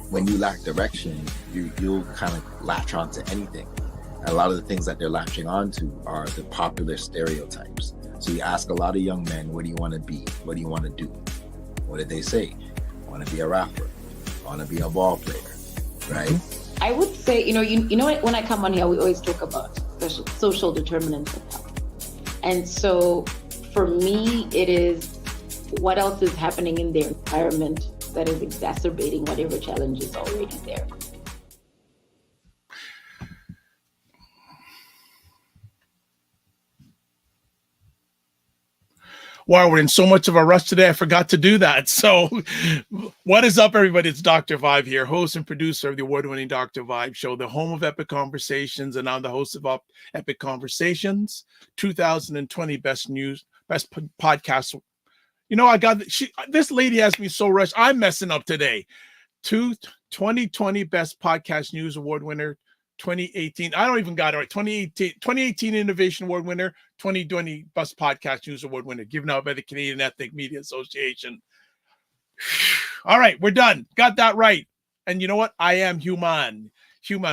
when you lack direction, you'll kind of latch onto anything. And a lot of the things that they're latching onto are the popular stereotypes. So you ask a lot of young men, what do you want to be? What do you want to do? What did they say? I want to be a rapper. I want to be a ball player, right? I would say, you know, when I come on here, we always talk about social determinants of health. And so for me, it is what else is happening in their environment that is exacerbating whatever challenge is already there. Wow, we're in so much of a rush today, I forgot to do that. So what is up, everybody? It's Dr. Vibe here, host and producer of the award-winning Dr. Vibe show, the home of Epic Conversations, and I'm the host of Epic Conversations, 2020 Best Podcast. You know, this lady has me so rushed. I'm messing up today. 2020 Best Podcast News Award winner, 2018. I don't even got it right. 2018 Innovation Award winner, 2020 Best Podcast News Award winner, given out by the Canadian Ethnic Media Association. All right, we're done. Got that right. And you know what? I am human,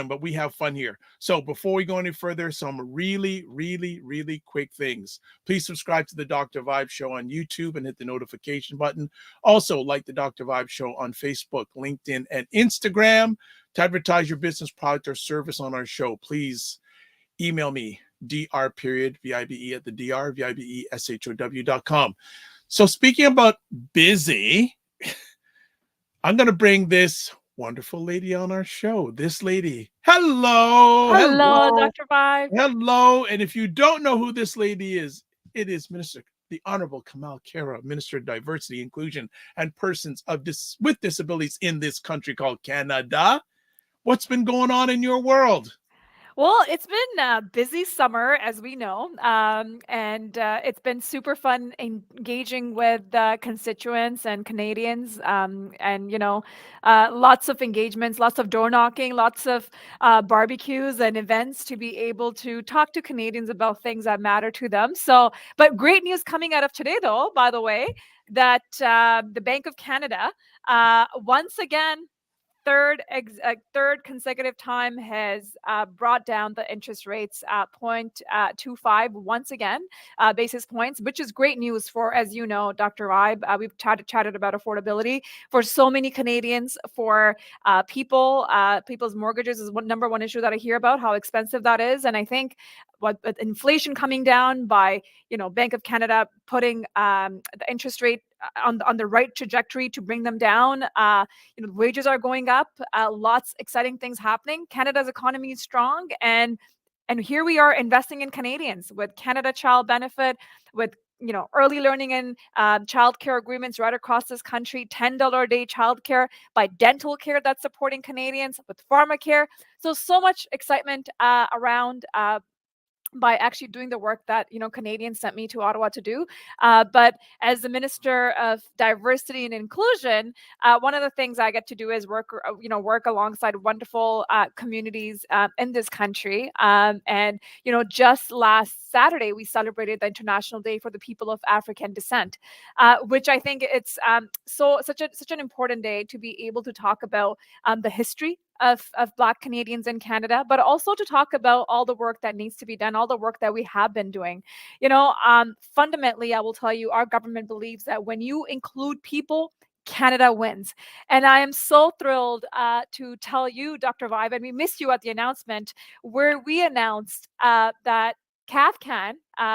but we have fun here. So before we go any further, some really, really, really quick things. Please subscribe to the Dr. Vibe Show on YouTube and hit the notification button. Also, like the Dr. Vibe Show on Facebook, LinkedIn, and Instagram. To advertise your business, product, or service on our show, please email me, dr.vibe at the vibe.show.com. So speaking about busy, I'm going to bring this wonderful lady on our show. This lady. Hello, Dr. Vibe. Hello. And if you don't know who this lady is, it is the Honourable Kamal Khera, Minister of Diversity, Inclusion, and Persons with Disabilities in this country called Canada. What's been going on in your world? Well, it's been a busy summer, as we know, and it's been super fun engaging with constituents and Canadians, and, you know, lots of engagements, lots of door knocking, lots of barbecues and events to be able to talk to Canadians about things that matter to them. So, but great news coming out of today, though, by the way, that the Bank of Canada, once again, third consecutive time has brought down the interest rates 0.25 once again, basis points, which is great news for, as you know, Dr. Vibe. We've chatted about affordability for so many Canadians, for people's mortgages is number one issue that I hear about, how expensive that is. And I think with inflation coming down, by, you know, Bank of Canada putting the interest rate on the right trajectory to bring them down, you know, wages are going up, lots exciting things happening. Canada's economy is strong, and here we are investing in Canadians with Canada Child Benefit, with, you know, early learning and childcare agreements right across this country, $10 a day childcare, by dental care that's supporting Canadians, with pharmacare. So much excitement around by actually doing the work that, you know, Canadians sent me to Ottawa to do. But as the Minister of Diversity and Inclusion, one of the things I get to do is work alongside wonderful communities in this country. And, you know, just last Saturday, we celebrated the International Day for the People of African Descent, which I think it's such an important day to be able to talk about the history of Black Canadians in Canada, but also to talk about all the work that needs to be done, all the work that we have been doing. You know, fundamentally, I will tell you, our government believes that when you include people, Canada wins. And I am so thrilled to tell you, Dr. Vibe, and we missed you at the announcement, where we announced that CAFCAN,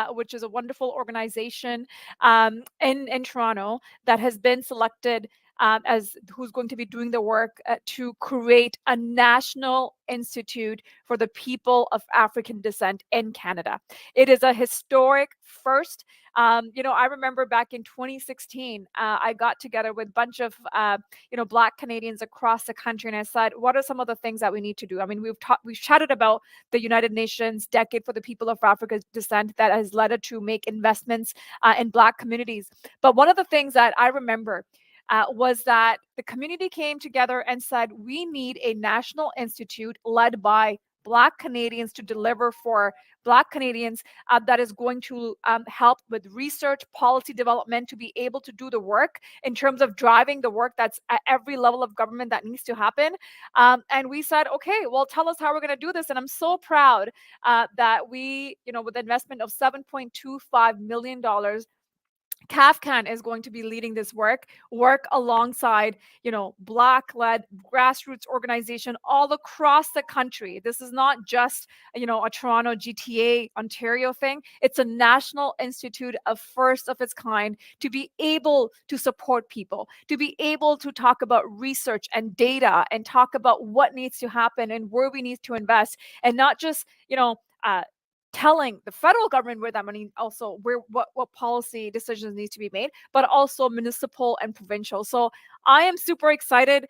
which is a wonderful organization in Toronto that has been selected as who's going to be doing the work to create a national institute for the people of African descent in Canada. It is a historic first. You know, I remember back in 2016, I got together with a bunch of, you know, Black Canadians across the country, and I said, what are some of the things that we need to do? I mean, we've chatted about the United Nations Decade for the People of African Descent that has led us to make investments in Black communities. But one of the things that I remember was that the community came together and said, we need a national institute led by Black Canadians to deliver for Black Canadians, that is going to help with research, policy development, to be able to do the work in terms of driving the work that's at every level of government that needs to happen. And we said, okay, well, tell us how we're going to do this. And I'm so proud that we, with an investment of $7.25 million, CAFCAN is going to be leading this work alongside, Black-led grassroots organization all across the country. This is not just, a Toronto, GTA, Ontario thing. It's a national institute of first of its kind to be able to support people, to be able to talk about research and data and talk about what needs to happen and where we need to invest, and not just, telling the federal government where that money, also what policy decisions need to be made, but also municipal and provincial. So I am super excited.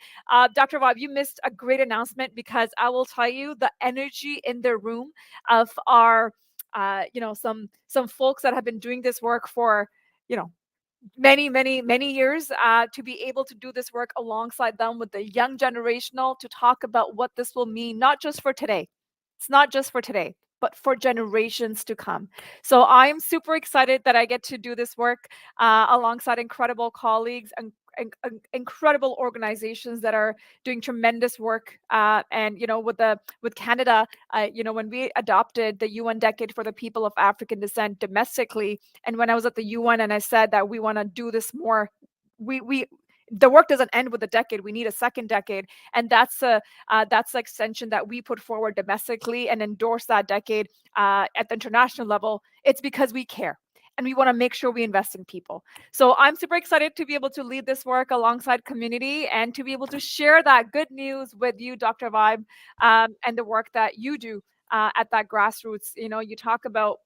Dr. Bob, you missed a great announcement, because I will tell you, the energy in the room of our some folks that have been doing this work for many years, to be able to do this work alongside them with the young generational, to talk about what this will mean, not just for today. It's not just for today, but for generations to come. So I'm super excited that I get to do this work alongside incredible colleagues and incredible organizations that are doing tremendous work. And with Canada, when we adopted the UN Decade for the People of African Descent domestically, and when I was at the UN and I said that we want to do this more, we the work doesn't end with the decade. We need a second decade, and that's the extension that we put forward domestically and endorse that decade at the international level. It's because we care and we want to make sure we invest in people. So I'm super excited to be able to lead this work alongside community and to be able to share that good news with you, Dr. Vibe, and the work that you do at that grassroots. You talk about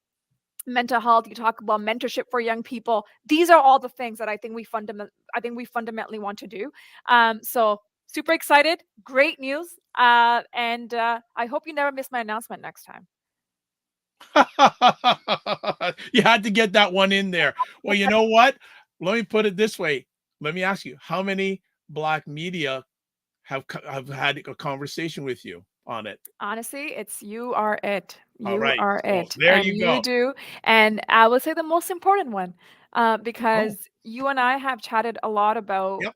mental health, you talk about mentorship for young people. These are all the things that I think we fundamentally want to do. So super excited, great news, and I hope you never miss my announcement next time. You had to get that one in there. Well, you know what? Let me put it this way. Let me ask you, how many Black media have had a conversation with you on it? Honestly, you are it. All You right. are So it. there And you you go. do. And I would say the most important one, Oh, because you and I have chatted a lot about yep.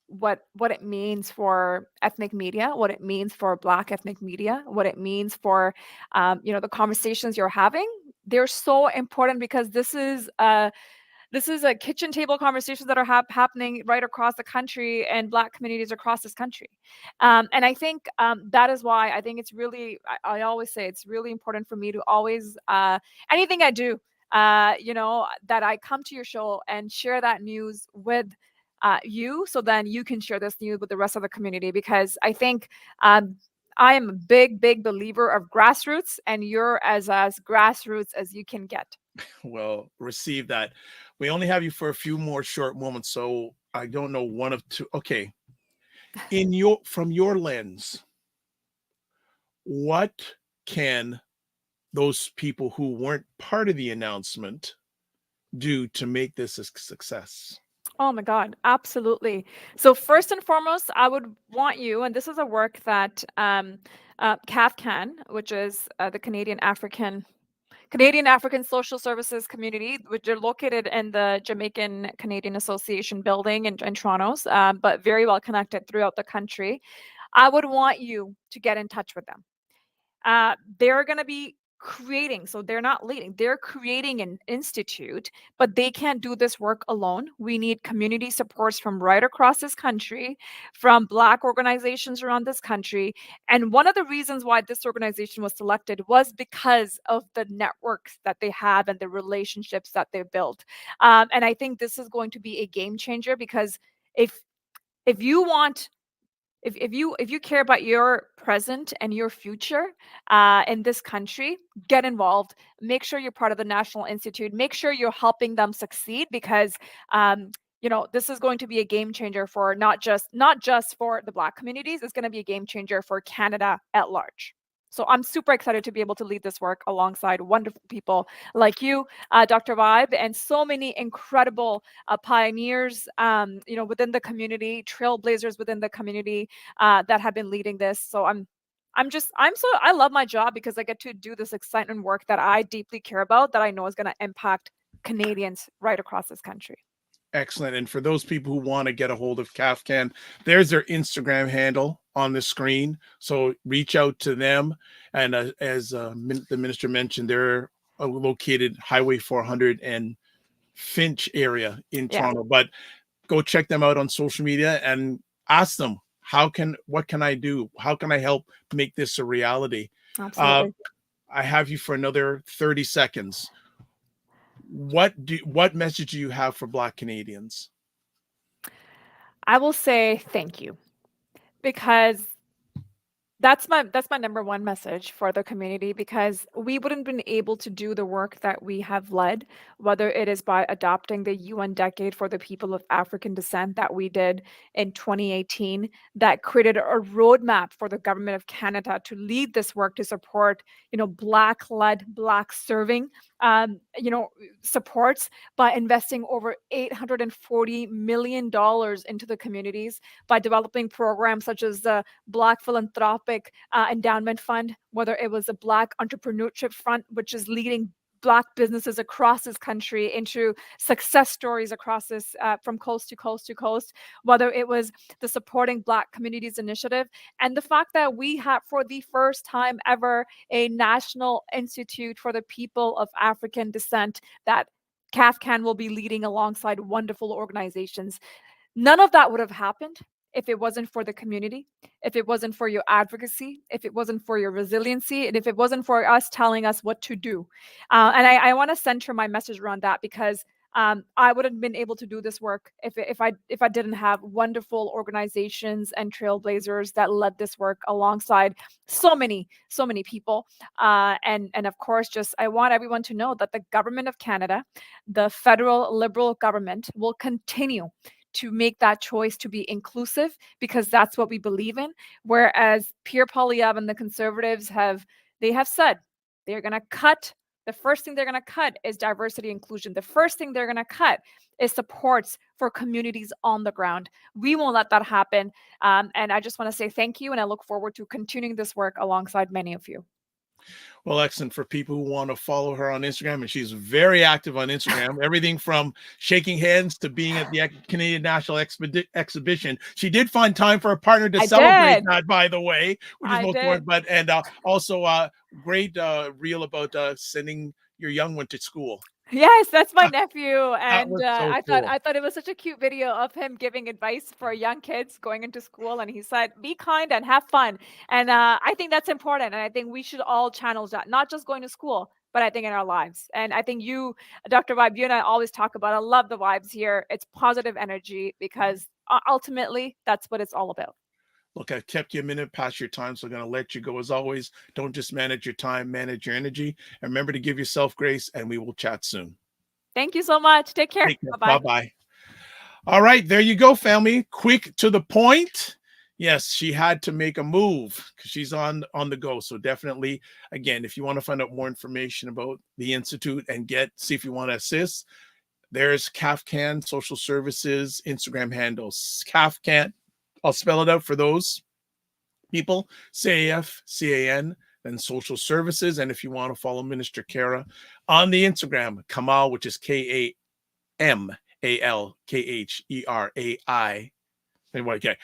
what it means for ethnic media, what it means for Black ethnic media, what it means for the conversations you're having. They're so important, because this is a kitchen table conversations that are happening right across the country and Black communities across this country. And I think that is why I think it's really, I always say it's really important for me to always, anything I do, that I come to your show and share that news with you, so then you can share this news with the rest of the community, because I think I am a big believer of grassroots, and you're as grassroots as you can get. Well, receive that. We only have you for a few more short moments, so I don't know, one of two. Okay. From your lens, what can those people who weren't part of the announcement do to make this a success? Oh my God, absolutely. So first and foremost, I would want you, and this is a work that CAFCAN, which is the Canadian African Social Services Community, which are located in the Jamaican Canadian Association building in Toronto's, but very well connected throughout the country. I would want you to get in touch with them. They're going to be creating, so they're not leading, they're creating an institute, but they can't do this work alone. We need community supports from right across this country, from Black organizations around this country. And one of the reasons why this organization was selected was because of the networks that they have and the relationships that they've built. And I think this is going to be a game changer, because if you want, if you care about your present and your future in this country, get involved. Make sure you're part of the National Institute. Make sure you're helping them succeed, because this is going to be a game changer for not just for the Black communities. It's going to be a game changer for Canada at large. So I'm super excited to be able to lead this work alongside wonderful people like you, Dr. Vibe, and so many incredible pioneers, within the community, trailblazers within the community that have been leading this. So I'm I love my job because I get to do this exciting work that I deeply care about, that I know is going to impact Canadians right across this country. Excellent. And for those people who want to get a hold of CAFCAN, there's their Instagram handle on the screen. So reach out to them. And as the minister mentioned, they're located Highway 400 and Finch area in Toronto. But go check them out on social media and ask them, what can I do? How can I help make this a reality? Absolutely. I have you for another 30 seconds. What message do you have for Black Canadians? I will say thank you, because that's my number one message for the community, because we wouldn't been able to do the work that we have led, whether it is by adopting the UN Decade for the People of African Descent that we did in 2018, that created a roadmap for the government of Canada to lead this work to support, Black-led, Black-serving, supports, by investing over $840 million into the communities, by developing programs such as the Black Philanthropic Endowment Fund, whether it was a Black Entrepreneurship Fund, which is leading Black businesses across this country into success stories across this, from coast to coast to coast, whether it was the Supporting Black Communities Initiative, and the fact that we have, for the first time ever, a National Institute for the People of African Descent that CAFCAN will be leading alongside wonderful organizations. None of that would have happened if it wasn't for the community, if it wasn't for your advocacy, if it wasn't for your resiliency, and if it wasn't for us telling us what to do. And I want to center my message around that, because I wouldn't have been able to do this work if I didn't have wonderful organizations and trailblazers that led this work alongside so many people. And of course, just I want everyone to know that the government of Canada, the federal Liberal government, will continue to make that choice to be inclusive, because that's what we believe in. Whereas Pierre Poilievre and the Conservatives have said they're going to cut. The first thing they're going to cut is diversity inclusion. The first thing they're going to cut is supports for communities on the ground. We won't let that happen. And I just want to say thank you. And I look forward to continuing this work alongside many of you. Well, excellent. For people who want to follow her on Instagram, and she's very active on Instagram, everything from shaking hands to being at the Canadian National Exhibition. She did find time for a partner to celebrate that, by the way, which is most important. But also great reel about sending your young one to school. Yes, that's my nephew, and so I cool. thought it was such a cute video of him giving advice for young kids going into school, and he said, "Be kind and have fun." And I think that's important, and I think we should all channel that, not just going to school, but I think in our lives. And I think you, Dr. Vibe, you and I always talk about. I love the vibes here. It's positive energy, because ultimately that's what it's all about. Look, I've kept you a minute past your time, so I'm going to let you go. As always, don't just manage your time, manage your energy. And remember to give yourself grace, and we will chat soon. Thank you so much. Take care. Bye-bye. Bye-bye. All right, there you go, family. Quick to the point. Yes, she had to make a move because she's on the go. So definitely, again, if you want to find out more information about the Institute and see if you want to assist, there's CAFCAN Social Services Instagram handles. CAFCAN. I'll spell it out for those people. CAFCAN, then Social Services. And if you want to follow Minister Khera on the Instagram, Kamal, which is KAMALKHERAI. Anyway, okay.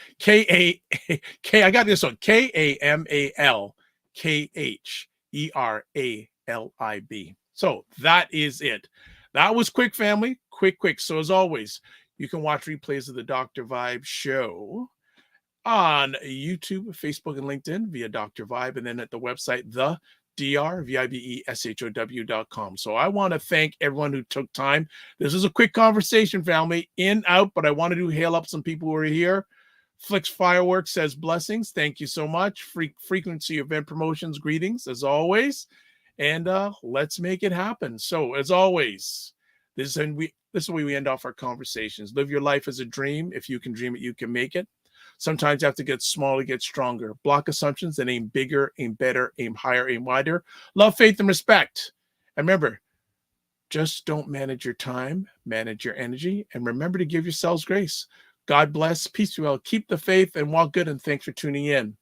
I got this one. KAMALKHERALIB. So that is it. That was quick, family. Quick. So as always, you can watch replays of the Dr. Vibe show on YouTube, Facebook, and LinkedIn via Dr. Vibe, and then at the website, the drvibeshow.com. So I want to thank everyone who took time. This is a quick conversation, family, in, out, but I wanted to hail up some people who are here. Flicks Fireworks says blessings. Thank you so much. Frequency Event Promotions, greetings, as always. And let's make it happen. So as always, this is the way we end off our conversations. Live your life as a dream. If you can dream it, you can make it. Sometimes you have to get smaller, get stronger. Block assumptions and aim bigger, aim better, aim higher, aim wider. Love, faith, and respect. And remember, just don't manage your time, manage your energy, and remember to give yourselves grace. God bless, peace be well, keep the faith, and walk good, and thanks for tuning in.